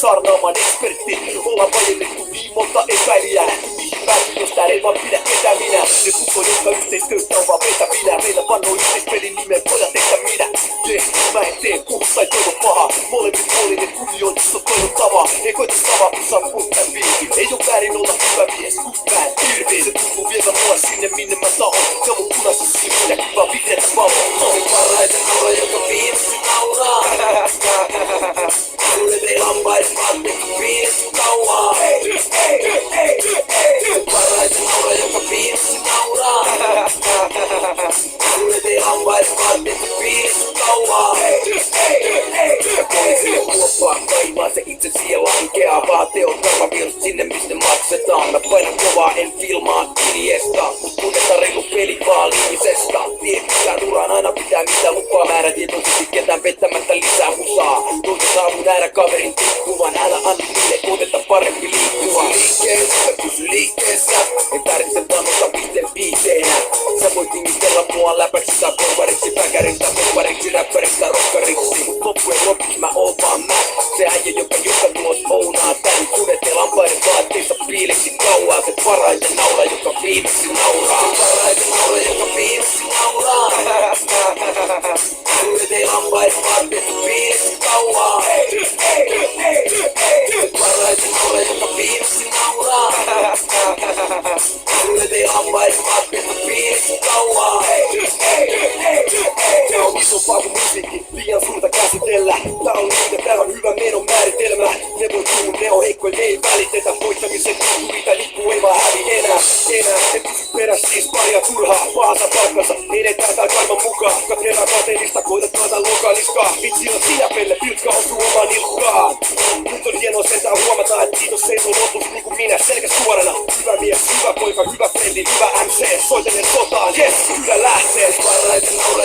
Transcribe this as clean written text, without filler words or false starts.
saarnaamaan ekspertti. Ollaan vajennettu niin monta epäilijää. Mihin päätyy, jos tää ei vaan pidä ketä minä. Ne kukko, jotka yhteistyöstä on vaan vetävinä. Meillä vannoo yhteispelin nimen pojat, että minä. Mä en tee puhu tai toivo pahaa. Molemmin puolinen kunnioitus on toivottavaa. Ei koita samaa, kun saa puhuttaa viikin. Ei oo väärin olla hyvä mies, kun mä en irvi. Se tuntuu vievä mua sinne minne mä taon. Ja mun punaisessa silmiä kivaa vihreätä valoa. Olen parhaiten naura, joka viimsi nauraa. Sulle vei lampais vaatteet, kun viimsi kauaa. Olen parhaiten naura, joka viimsi nauraa. Sulle vei lampais vaatteet, kun viimsi kauaa. Poliisi on huopaa kaivaa, se itse siihen lankeaa. Vaateot karvavirus sinne mistä maksetaan. Mä painan kovaa, en filmaa Iniesta. Mut kunnetta reilu peli vaalimisesta. Tiedetään uraan aina pitää mitä lupaa. Määrätietoisesti ketään vettämättä lisää musaa. Toisin saavun nähdä kaverin tikkuvan. Älä anna niille otetta parempi liikkua. Pysy liikkeessä. En tarvitse vannosta viihteenä. Sä voit nimittellä mua läpäksi tai porvariksi, väkäriksi tai poppariksi, räppäriksi tai rokkariksi. Mut loppujen lopuksi mä oon vaan mä. Se äijä, joka tulos ounaa tän. Sudet ja lampaiden vaatteissa piileksi kauaa. Se parhaiten naura, joka viimeksi nauraa. Se parhaiten naura, joka viimeksi nauraa. Sudet ja lampaiden vaatteissa piileksi kauaa. Se parhaiten naura, joka viimeksi nauraa. Sudet ja lampaiden vaatteissa piileksi kauaa. Tää on isompaa kuin musiikki, liian suurta käsitellä. Tää on niitä, tää on hyvä menon määritelmä. Ne voi tulla, ne on heikkoja, ne ei välitetä. Voittamisen tuntuu, mitä lippu ei vaan hävi enää. En pysy peräs siis paria turhaa. Pahansa palkkansa, edetään tää karman mukaan. Katsellaan kateellista, koitat tuota lokaliskaa. Vitsi on sinä pelle, pilkka osuu omaan nilkkaan. Nyt on hienoa sentään huomata, et kiitos seisoo lopuksi niinku minä selkä suorana. Hyvä mies, hyvä poika, hyvä frendi, hyvä MC. Soitellen sotaan, yes, kyllä lähtee. Parhaiten naura,